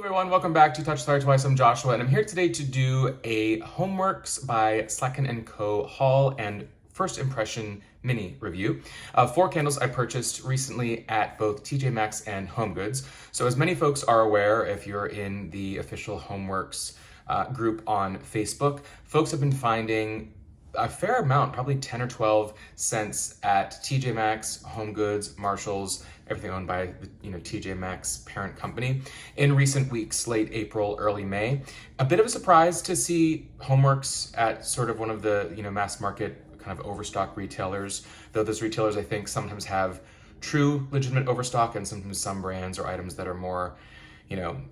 everyone, welcome back to Touch the Fire Twice. I'm Joshua, and I'm here today to do a HomeWorx by Slatkin & Co. haul and first impression mini review of 4 candles I purchased recently at both TJ Maxx and HomeGoods. So as many folks are aware, if you're in the official HomeWorx group on Facebook, folks have been finding a fair amount, probably 10 or 12 cents at TJ Maxx, HomeGoods, Marshalls, everything owned by the TJ Maxx parent company in recent weeks, late April, early May. A bit of a surprise to see HomeWorx at sort of one of the mass market kind of overstock retailers, though those retailers I think sometimes have true legitimate overstock and sometimes some brands or items that are more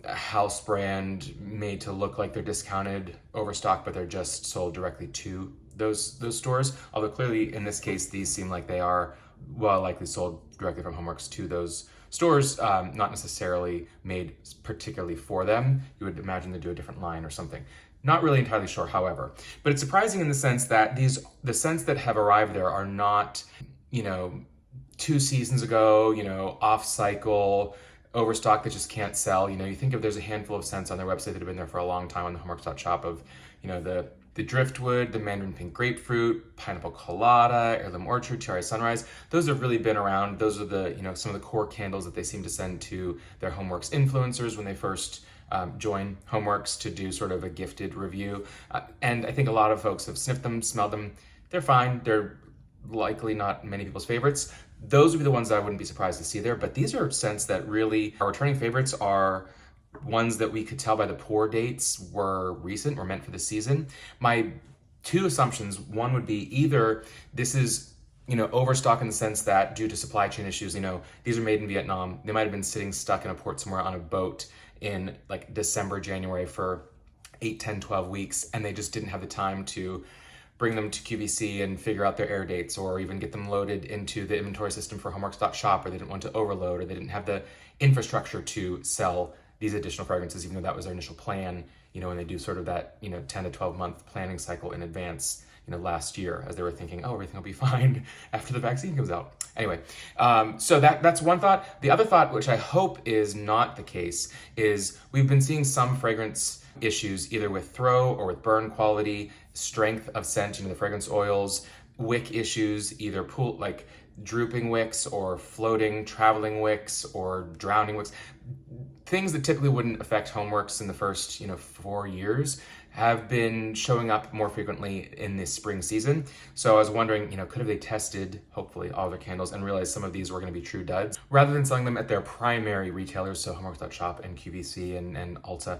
house brand, made to look like they're discounted overstock, but they're just sold directly to those stores. Although clearly in this case, these seem like they are likely sold directly from HomeWorx to those stores, not necessarily made particularly for them. You would imagine they do a different line or something. Not really entirely sure, however. But it's surprising in the sense that the scents that have arrived there are not, 2 seasons ago, off cycle, overstock that just can't sell. You think of there's a handful of scents on their website that have been there for a long time on the HomeWorx.shop of, the driftwood, the mandarin pink grapefruit, pineapple colada, heirloom orchard, cherry sunrise. Those have really been around. Those are the, some of the core candles that they seem to send to their HomeWorx influencers when they first join HomeWorx to do sort of a gifted review. And I think a lot of folks have sniffed them, smelled them. They're fine. They're likely not many people's favorites. Those would be the ones that I wouldn't be surprised to see there. But these are scents that really, our returning favorites are ones that we could tell by the pour dates were recent, were meant for the season. My 2 assumptions, one would be either this is, overstock in the sense that due to supply chain issues, these are made in Vietnam. They might have been sitting stuck in a port somewhere on a boat in like December, January for 8, 10, 12 weeks, and they just didn't have the time to bring them to QVC and figure out their air dates, or even get them loaded into the inventory system for HomeWorx.shop, or they didn't want to overload, or they didn't have the infrastructure to sell these additional fragrances, even though that was their initial plan, when they do sort of that, 10 to 12 month planning cycle in advance, last year, as they were thinking, oh, everything will be fine after the vaccine comes out. Anyway, so that's one thought. The other thought, which I hope is not the case, is we've been seeing some fragrance issues either with throw or with burn quality, strength of scent, the fragrance oils, wick issues, either like drooping wicks or floating, traveling wicks or drowning wicks. Things that typically wouldn't affect HomeWorx in the first, 4 years have been showing up more frequently in this spring season. So I was wondering, could have they tested, hopefully, all their candles and realized some of these were going to be true duds, rather than selling them at their primary retailers, so HomeWorx.shop and QVC and Ulta.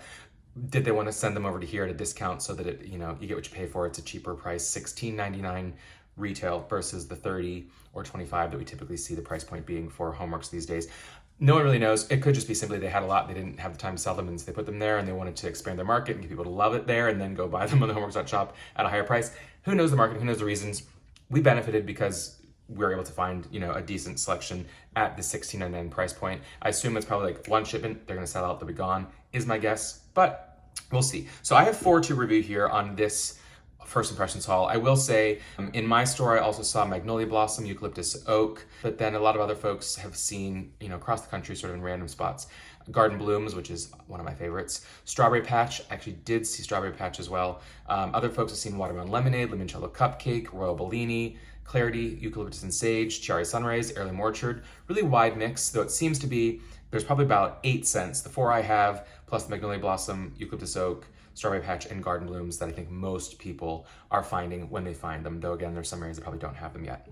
Did they want to send them over to here at a discount so that it, you get what you pay for? It's a cheaper price, $16.99 retail versus the $30 or $25 that we typically see the price point being for HomeWorx these days. No one really knows. It could just be simply they had a lot, they didn't have the time to sell them, and so they put them there, and they wanted to expand their market and get people to love it there and then go buy them on the HomeWorx.shop at a higher price. Who knows the market? Who knows the reasons? We benefited because we were able to find, a decent selection at the $16.99 price point. I assume it's probably like one shipment, they're going to sell out, they'll be gone, is my guess, but we'll see. So I have 4 to review here on this first impressions haul. I will say, in my store, I also saw magnolia blossom, eucalyptus oak, but then a lot of other folks have seen, across the country, sort of in random spots, garden blooms, which is one of my favorites. Strawberry patch, I actually did see strawberry patch as well. Other folks have seen watermelon lemonade, limoncello cupcake, royal bellini, clarity, eucalyptus and sage, cherry sunrise, heirloom orchard. Really wide mix, though it seems to be, there's probably about 8 scents. The 4 I have, plus the magnolia blossom, eucalyptus oak, strawberry patch, and garden blooms that I think most people are finding when they find them, though again, there's some areas that probably don't have them yet.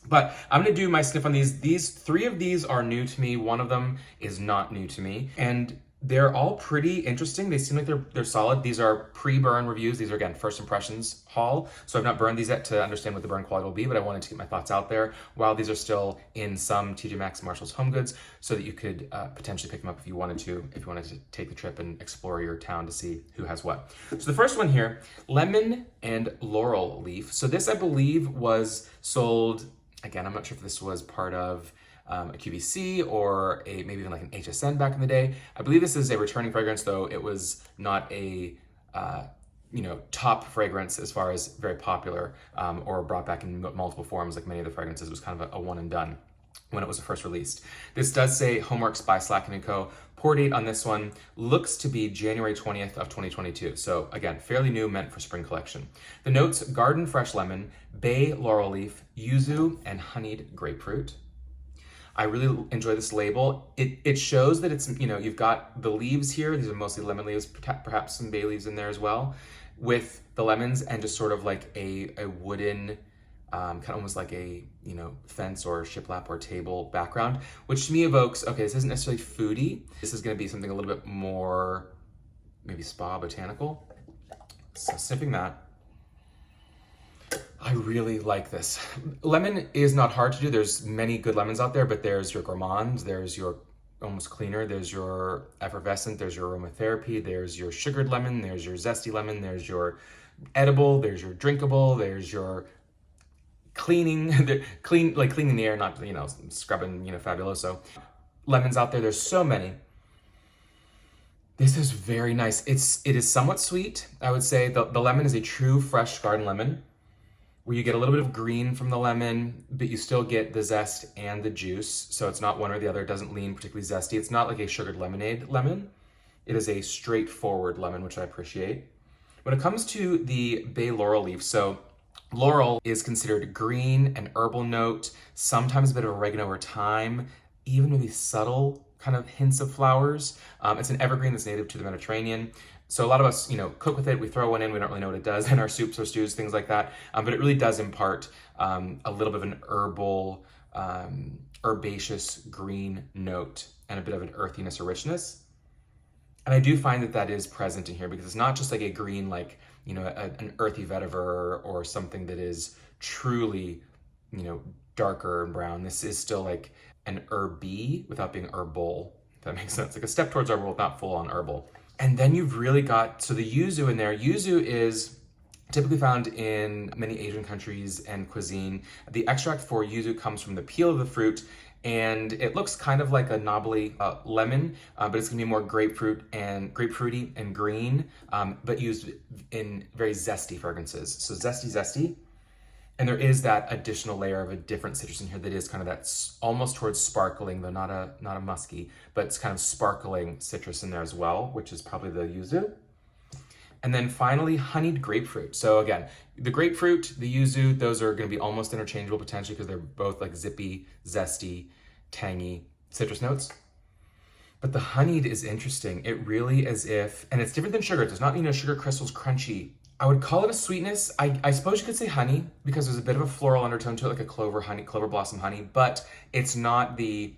But I'm gonna do my sniff on these. 3 of these are new to me. 1 of them is not new to me. And they're all pretty interesting. They seem like they're solid. These are pre-burn reviews. These are, again, first impressions haul. So I've not burned these yet to understand what the burn quality will be, but I wanted to get my thoughts out there while these are still in some TJ Maxx, Marshalls, HomeGoods, so that you could potentially pick them up if you wanted to take the trip and explore your town to see who has what. So the first one here, lemon and laurel leaf. So this, I believe, was sold, again, I'm not sure if this was part of a QVC or maybe even like an HSN back in the day. I believe this is a returning fragrance, though it was not a top fragrance as far as very popular or brought back in multiple forms like many of the fragrances. It was kind of a one and done when it was first released. This does say HomeWorx by Slatkin & Co. pour date on this one looks to be January 20th of 2022. So again, fairly new, meant for spring collection. The notes: garden fresh lemon, bay laurel leaf, yuzu, and honeyed grapefruit. I really enjoy this label. It shows that it's, you know, you've got the leaves here. These are mostly lemon leaves, perhaps some bay leaves in there as well, with the lemons and just sort of like a wooden, kind of almost like a, you know, fence or shiplap or table background, which to me evokes, okay, this isn't necessarily foodie. This is gonna be something a little bit more, maybe spa botanical. So sniffing that. I really like this. Lemon is not hard to do. There's many good lemons out there, but there's your gourmand, there's your almost cleaner, there's your effervescent, there's your aromatherapy, there's your sugared lemon, there's your zesty lemon, there's your edible, there's your drinkable, there's your cleaning, like cleaning the air, not, you know, scrubbing, you know, fabuloso. Lemons out there, there's so many. This is very nice. It is somewhat sweet. I would say the lemon is a true fresh garden lemon, where you get a little bit of green from the lemon, but you still get the zest and the juice. So it's not one or the other. It doesn't lean particularly zesty. It's not like a sugared lemonade lemon. It is a straightforward lemon, which I appreciate. When it comes to the bay laurel leaf, so laurel is considered green, an herbal note, sometimes a bit of oregano or thyme, even maybe subtle kind of hints of flowers. It's an evergreen that's native to the Mediterranean. So a lot of us, you know, cook with it. We throw one in. We don't really know what it does in our soups or stews, things like that. But it really does impart a little bit of an herbal, herbaceous green note and a bit of an earthiness or richness. And I do find that that is present in here, because it's not just like a green, like, you know, an earthy vetiver or something that is truly, you know, darker and brown. This is still like an herby without being herbal, if that makes sense. Like a step towards herbal, not full on herbal. And then you've really got, so the yuzu in there. Yuzu is typically found in many Asian countries and cuisine. The extract for yuzu comes from the peel of the fruit, and it looks kind of like a knobbly lemon, but it's gonna be more grapefruity and green, but used in very zesty fragrances. So zesty. And there is that additional layer of a different citrus in here that is kind of that almost towards sparkling, though not a musky, but it's kind of sparkling citrus in there as well, which is probably the yuzu. And then finally, honeyed grapefruit. So again, the grapefruit, the yuzu, those are going to be almost interchangeable potentially, because they're both like zippy, zesty, tangy citrus notes. But the honeyed is interesting. It really as if, and it's different than sugar. It's not, you know, sugar crystals crunchy. I would call it a sweetness. I suppose you could say honey, because there's a bit of a floral undertone to it, like a clover blossom honey, but it's not the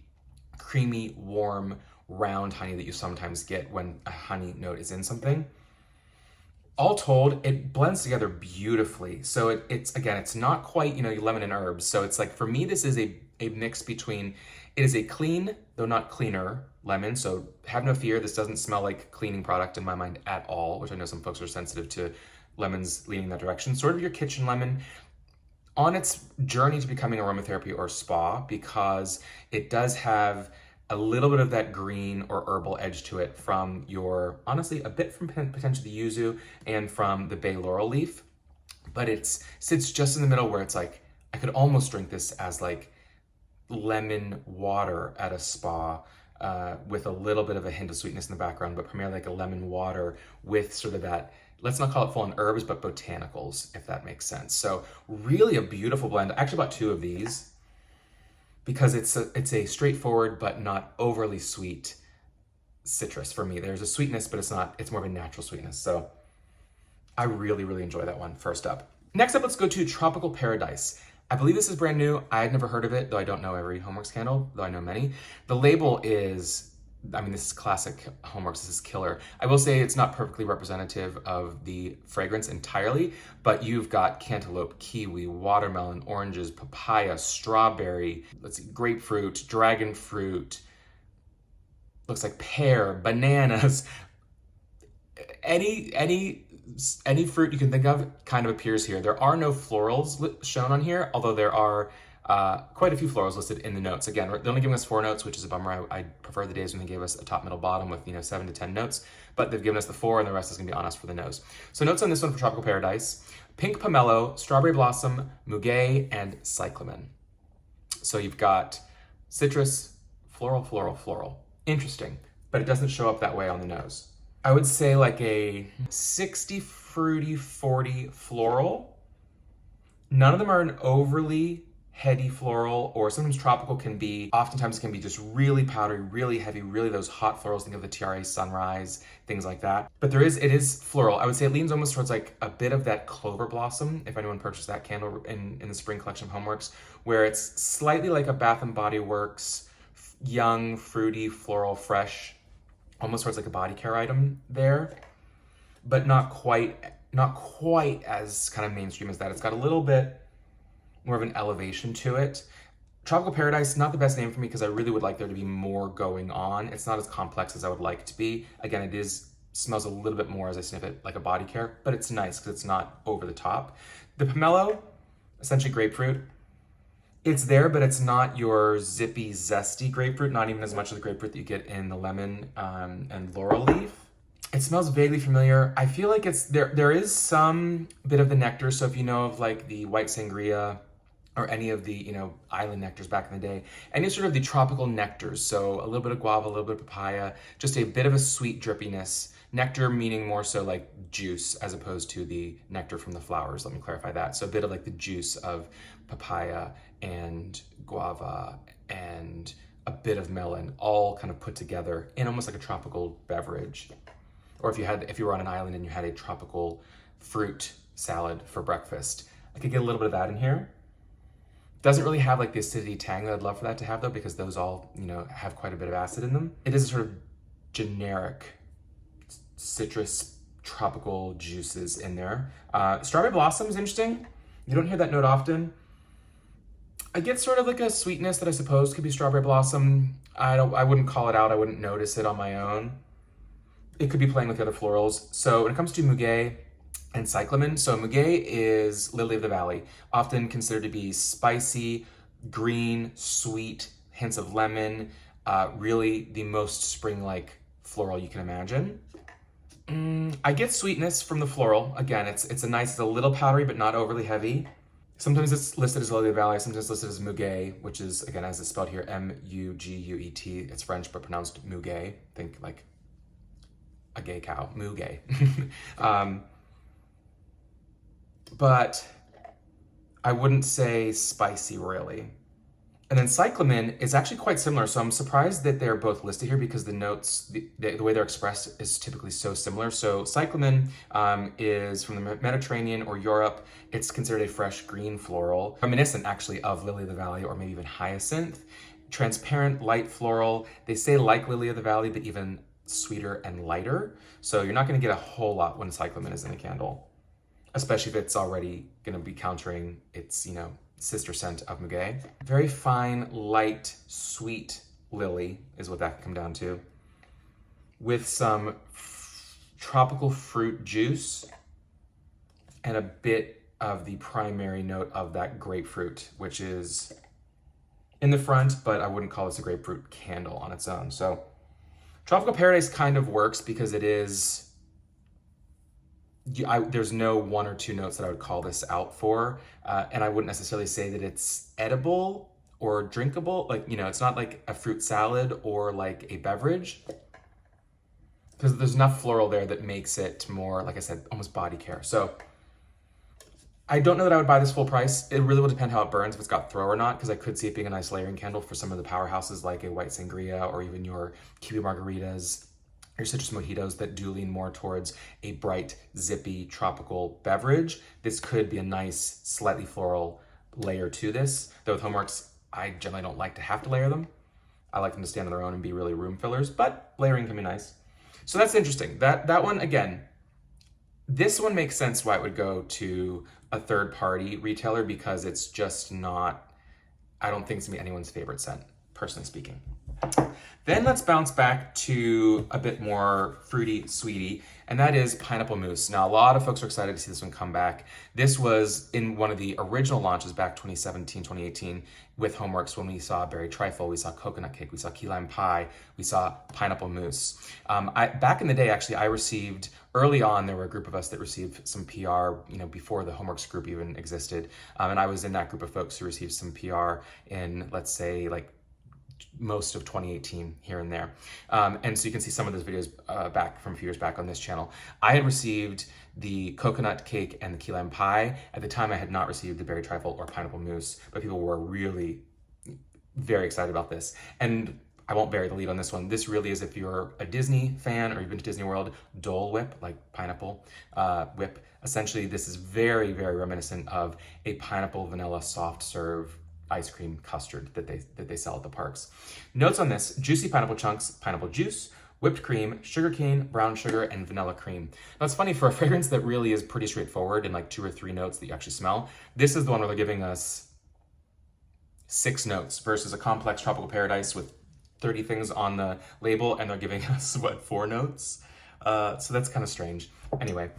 creamy, warm, round honey that you sometimes get when a honey note is in something. All told, it blends together beautifully. So it's again, it's not quite, you know, lemon and herbs. So it's like, for me, this is a mix between, it is a clean, though not cleaner, lemon. So have no fear, this doesn't smell like cleaning product in my mind at all, which I know some folks are sensitive to lemons leaning that direction. Sort of your kitchen lemon on its journey to becoming aromatherapy or spa, because it does have a little bit of that green or herbal edge to it from your, honestly, a bit from potentially the yuzu and from the bay laurel leaf, but it sits just in the middle where it's like, I could almost drink this as like lemon water at a spa, with a little bit of a hint of sweetness in the background, but primarily like a lemon water with sort of that, let's not call it full on herbs, but botanicals, if that makes sense. So really a beautiful blend. I actually bought 2 of these because it's a straightforward but not overly sweet citrus for me. There's a sweetness, but it's more of a natural sweetness. So I really, really enjoy that one. First up. Next up, let's go to Tropical Paradise. I believe this is brand new. I had never heard of it, though I don't know every HomeWorx candle, though I know many. The label is, I mean, this is classic HomeWorx, this is killer. I will say it's not perfectly representative of the fragrance entirely, but you've got cantaloupe, kiwi, watermelon, oranges, papaya, strawberry, let's see, grapefruit, dragon fruit, looks like pear, bananas. Any fruit you can think of kind of appears here. There are no florals shown on here, although there are quite a few florals listed in the notes. Again, they're only giving us 4 notes, which is a bummer. I prefer the days when they gave us a top, middle, bottom with 7 to 10 notes, but they've given us the 4 and the rest is gonna be on us for the nose. So notes on this one for Tropical Paradise: pink pomelo, strawberry blossom, muguet, and cyclamen. So you've got citrus, floral, floral, floral. Interesting. but it doesn't show up that way on the nose. I would say like a 60 fruity, 40 floral. None of them are an overly heady floral, or sometimes tropical can be, oftentimes can be just really powdery, really heavy, really those hot florals. Think of the TRA Sunrise, things like that. But it is floral. I would say it leans almost towards like a bit of that clover blossom, if anyone purchased that candle in the spring collection of HomeWorx, where it's slightly like a Bath & Body Works, young, fruity, floral, fresh, almost towards like a body care item there, but not quite as kind of mainstream as that. It's got a little bit more of an elevation to it. Tropical Paradise, not the best name for me because I really would like there to be more going on. It's not as complex as I would like to be. Again, smells a little bit more as I sniff it like a body care, but it's nice because it's not over the top. The Pomelo, essentially grapefruit. It's there, but it's not your zippy, zesty grapefruit, not even as much of the grapefruit that you get in the lemon and laurel leaf. It smells vaguely familiar. I feel like there is some bit of the nectar. So if you know of like the white sangria or any of the, island nectars back in the day, any sort of the tropical nectars. So a little bit of guava, a little bit of papaya, just a bit of a sweet drippiness. Nectar meaning more so like juice as opposed to the nectar from the flowers. Let me clarify that. So a bit of like the juice of papaya and guava and a bit of melon, all kind of put together in almost like a tropical beverage. Or if you were on an island and you had a tropical fruit salad for breakfast, I could get a little bit of that in here. Doesn't really have like the acidity tang that I'd love for that to have though, because those all, have quite a bit of acid in them. It is a sort of generic citrus tropical juices in there. Strawberry blossom is interesting. You don't hear that note often. I get sort of like a sweetness that I suppose could be strawberry blossom. I wouldn't call it out. I wouldn't notice it on my own. It could be playing with the other florals. So when it comes to muguet and cyclamen, so muguet is lily of the valley, often considered to be spicy, green, sweet, hints of lemon, really the most spring-like floral you can imagine. I get sweetness from the floral. Again, it's a little powdery, but not overly heavy. Sometimes it's listed as lily of the valley, sometimes listed as muguet, which is, again, as it's spelled here, M-U-G-U-E-T. It's French, but pronounced muguet. Think like a gay cow, muguet. But I wouldn't say spicy really. And then cyclamen is actually quite similar. So I'm surprised that they're both listed here because the notes, the way they're expressed is typically so similar. So cyclamen is from the Mediterranean or Europe. It's considered a fresh green floral, reminiscent actually of lily of the valley or maybe even hyacinth. Transparent, light floral. They say like lily of the valley, but even sweeter and lighter. So you're not gonna get a whole lot when cyclamen is in a candle, especially if it's already gonna be countering its, sister scent of muguet. Very fine, light, sweet lily is what that can come down to, with some tropical fruit juice and a bit of the primary note of that grapefruit, which is in the front, but I wouldn't call this a grapefruit candle on its own. So Tropical Paradise kind of works because it is, there's no one or two notes that I would call this out for. And I wouldn't necessarily say that it's edible or drinkable. Like, it's not like a fruit salad or like a beverage, because there's enough floral there that makes it more, like I said, almost body care. So I don't know that I would buy this full price. It really will depend how it burns, if it's got throw or not, because I could see it being a nice layering candle for some of the powerhouses like a white sangria or even your kiwi margaritas, your citrus mojitos that do lean more towards a bright, zippy, tropical beverage. This could be a nice, slightly floral layer to this. Though with HomeWorx, I generally don't like to have to layer them. I like them to stand on their own and be really room fillers, but layering can be nice. So that's interesting. That one, again, this one makes sense why it would go to a third-party retailer, because it's just not, I don't think it's gonna be anyone's favorite scent, personally speaking. Then let's bounce back to a bit more fruity, sweetie, and that is pineapple mousse. Now, a lot of folks are excited to see this one come back. This was in one of the original launches back 2017, 2018 with HomeWorx, when we saw berry trifle, we saw coconut cake, we saw key lime pie, we saw pineapple mousse. Back in the day, actually, I received, early on, there were a group of us that received some PR, before the HomeWorx group even existed. And I was in that group of folks who received some PR in, let's say, like most of 2018 here and there. And so you can see some of those videos back from a few years back on this channel. I had received the coconut cake and the key lime pie. At the time, I had not received the berry trifle or pineapple mousse, but people were really very excited about this. And I won't bury the lead on this one. This really is, if you're a Disney fan or you've been to Disney World, Dole Whip, like pineapple whip. Essentially, this is very, very reminiscent of a pineapple vanilla soft serve ice cream custard that they sell at the parks. Notes on this: juicy pineapple chunks, pineapple juice, whipped cream, sugar cane, brown sugar, and vanilla cream. Now it's funny, for a fragrance that really is pretty straightforward in like 2 or 3 notes that you actually smell, this is the one where they're giving us 6 notes versus a complex tropical paradise with 30 things on the label, and they're giving us, what, 4 notes? So that's kind of strange. Anyway,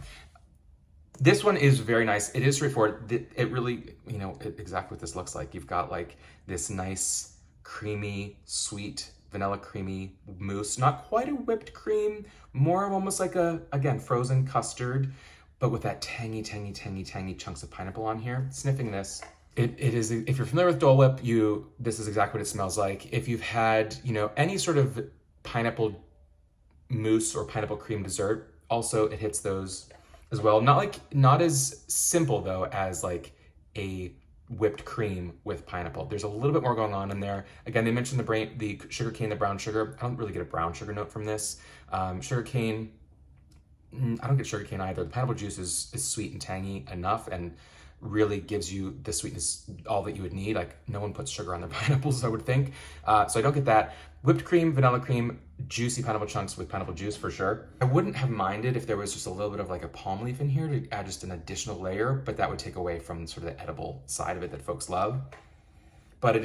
this one is very nice. It is straightforward. It really, exactly what this looks like. You've got like this nice, creamy, sweet, vanilla creamy mousse. Not quite a whipped cream, more of almost like a, again, frozen custard, but with that tangy, tangy, tangy, tangy chunks of pineapple on here. Sniffing this, it is, if you're familiar with Dole Whip, this is exactly what it smells like. If you've had, any sort of pineapple mousse or pineapple cream dessert, also it hits those as well. Not as simple though as like a whipped cream with pineapple. There's a little bit more going on in there. Again, they mentioned the sugar cane, the brown sugar. I don't really get a brown sugar note from this. Sugar cane, I don't get sugar cane either. The pineapple juice is sweet and tangy enough and really gives you the sweetness, all that you would need. Like, no one puts sugar on their pineapples, I would think. So I don't get that. Whipped cream, vanilla cream, juicy pineapple chunks with pineapple juice for sure. I wouldn't have minded if there was just a little bit of like a palm leaf in here to add just an additional layer, but that would take away from sort of the edible side of it that folks love. But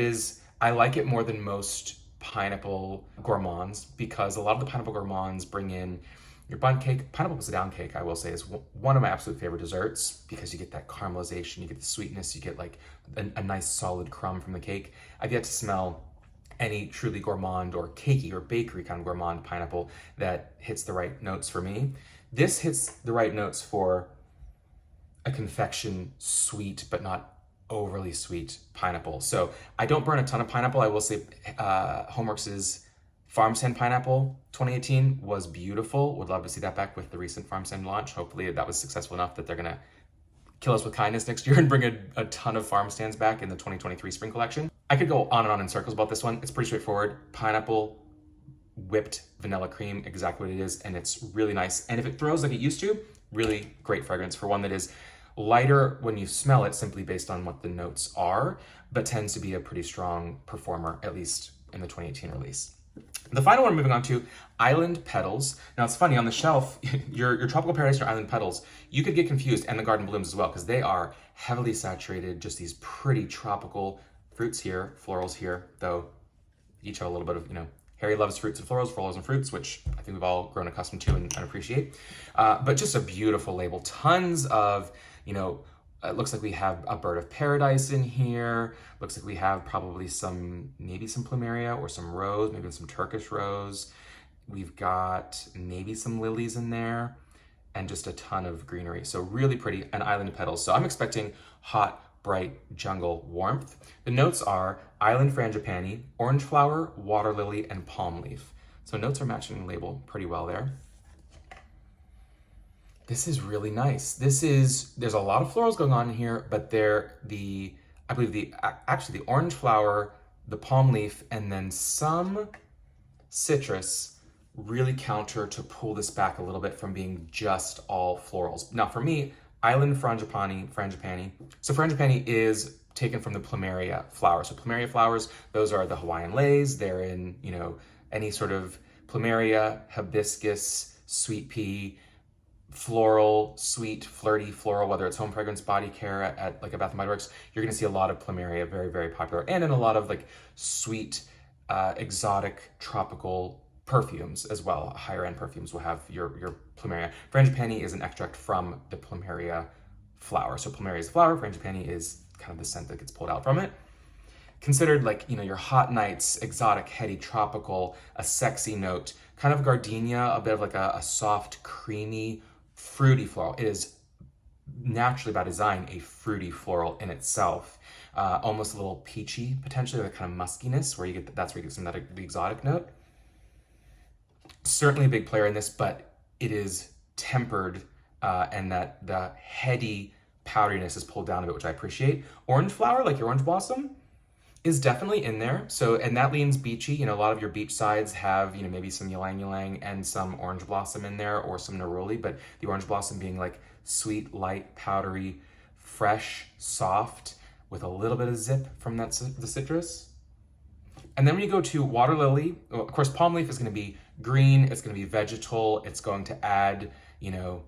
I like it more than most pineapple gourmands, because a lot of the pineapple gourmands bring in your bundt cake. Pineapple down cake, I will say, is one of my absolute favorite desserts, because you get that caramelization, you get the sweetness, you get like a nice solid crumb from the cake. I've yet to smell any truly gourmand or cakey or bakery kind of gourmand pineapple that hits the right notes for me. This hits the right notes for a confection sweet, but not overly sweet pineapple. So I don't burn a ton of pineapple. I will say HomeWorx's Farm Stand Pineapple 2018 was beautiful. Would love to see that back with the recent Farm Stand launch. Hopefully that was successful enough that they're gonna kill us with kindness next year and bring a ton of farm stands back in the 2023 spring collection. I could go on and on in circles about this one. It's pretty straightforward. Pineapple, whipped vanilla cream, exactly what it is, and it's really nice. And if it throws like it used to, really great fragrance for one that is lighter when you smell it, simply based on what the notes are, but tends to be a pretty strong performer, at least in the 2018 release. The final one I'm moving on to, Island Petals. Now it's funny, on the shelf, your Tropical Paradise and your Island Petals, you could get confused, and the Garden Blooms as well, because they are heavily saturated, just these pretty tropical fruits here, florals here, though each have a little bit of, Harry loves fruits and florals and fruits, which I think we've all grown accustomed to and appreciate. But just a beautiful label. Tons of, it looks like we have a bird of paradise in here. Looks like we have probably maybe some plumeria or some rose, maybe some Turkish rose. We've got maybe some lilies in there and just a ton of greenery. So really pretty, and Island Petals. So I'm expecting hot, bright jungle warmth. The notes are island frangipani, orange flower, water lily, and palm leaf. So notes are matching the label pretty well there. This is really nice. There's a lot of florals going on in here, but I believe the orange flower, the palm leaf, and then some citrus really counter to pull this back a little bit from being just all florals. Now for me, island frangipani. So frangipani is taken from the plumeria flower. So plumeria flowers, those are the Hawaiian leis. They're in, any sort of plumeria, hibiscus, sweet pea, floral, sweet, flirty floral, whether it's home fragrance, body care at like a Bath & Body Works, you're gonna see a lot of plumeria, very, very popular, and in a lot of like sweet, exotic, tropical perfumes as well. Higher end perfumes will have your plumeria. Frangipani is an extract from the plumeria flower. So plumeria is the flower, frangipani is kind of the scent that gets pulled out from it. Considered like, your hot nights, exotic, heady, tropical, a sexy note, kind of gardenia, a bit of like a soft, creamy, fruity floral. It is naturally by design a fruity floral in itself. Almost a little peachy, potentially, the kind of muskiness where you get that's where you get some of that the exotic note. Certainly a big player in this, but it is tempered and that the heady powderiness is pulled down a bit, which I appreciate. Orange flower, like your orange blossom, is definitely in there. So, and that leans beachy. You know, a lot of your beach sides have, you know, maybe some ylang ylang and some orange blossom in there or some neroli, but the orange blossom being like sweet, light, powdery, fresh, soft, with a little bit of zip from the citrus. And then when you go to water lily, well, of course, palm leaf is going to be green. It's going to be vegetal. It's going to add, you know,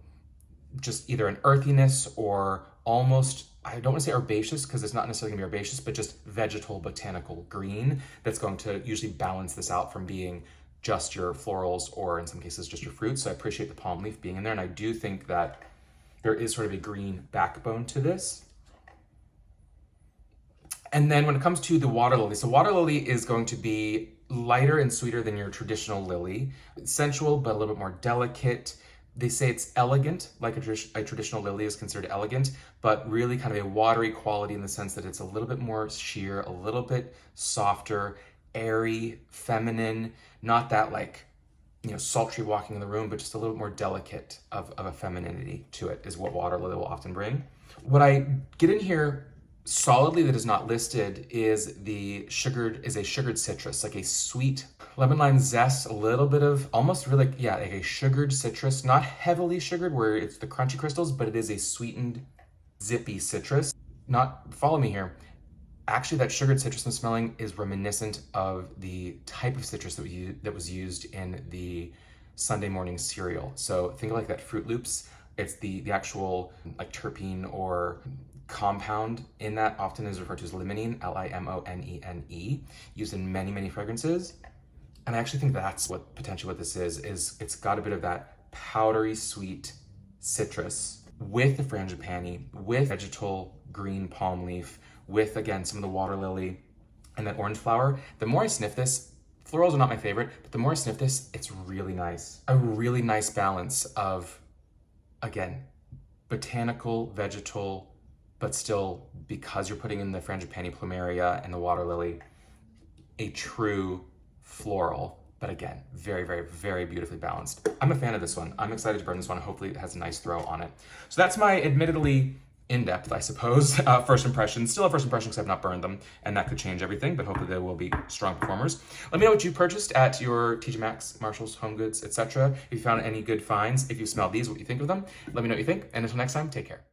just either an earthiness or almost, I don't want to say herbaceous because it's not necessarily going to be herbaceous, but just vegetal, botanical green that's going to usually balance this out from being just your florals or in some cases just your fruits. So I appreciate the palm leaf being in there. And I do think that there is sort of a green backbone to this. And then when it comes to the water lily, so water lily is going to be lighter and sweeter than your traditional lily. It's sensual, but a little bit more delicate. They say it's elegant, like a traditional lily is considered elegant, but really kind of a watery quality in the sense that it's a little bit more sheer, a little bit softer, airy, feminine, not that like, you know, sultry walking in the room, but just a little bit more delicate of a femininity to it is what water lily will often bring. What I get in here solidly that is not listed is a sugared citrus, like a sweet lemon lime zest, a little bit of almost really, yeah, like a sugared citrus, not heavily sugared where it's the crunchy crystals, but it is a sweetened, zippy citrus. Follow me here. Actually, that sugared citrus I'm smelling is reminiscent of the type of citrus that was used in the Sunday morning cereal. So think of like that Fruit Loops. It's the actual like terpene or compound in that often is referred to as limonene, Limonene, used in many, many fragrances. And I actually think that's potentially what this is it's got a bit of that powdery sweet citrus with the frangipani, with vegetal green palm leaf, with again some of the water lily and that orange flower. The more I sniff this, florals are not my favorite, but the more I sniff this, it's really nice. A really nice balance of, again, botanical, vegetal, but still, because you're putting in the frangipani plumeria and the water lily, a true floral, but again, very, very, very beautifully balanced. I'm a fan of this one. I'm excited to burn this one. Hopefully it has a nice throw on it. So that's my admittedly in-depth, I suppose, first impression. Still a first impression because I've not burned them, and that could change everything, but hopefully they will be strong performers. Let me know what you purchased at your TJ Maxx, Marshalls, HomeGoods, etc. If you found any good finds, if you smell these, what you think of them. Let me know what you think, and until next time, take care.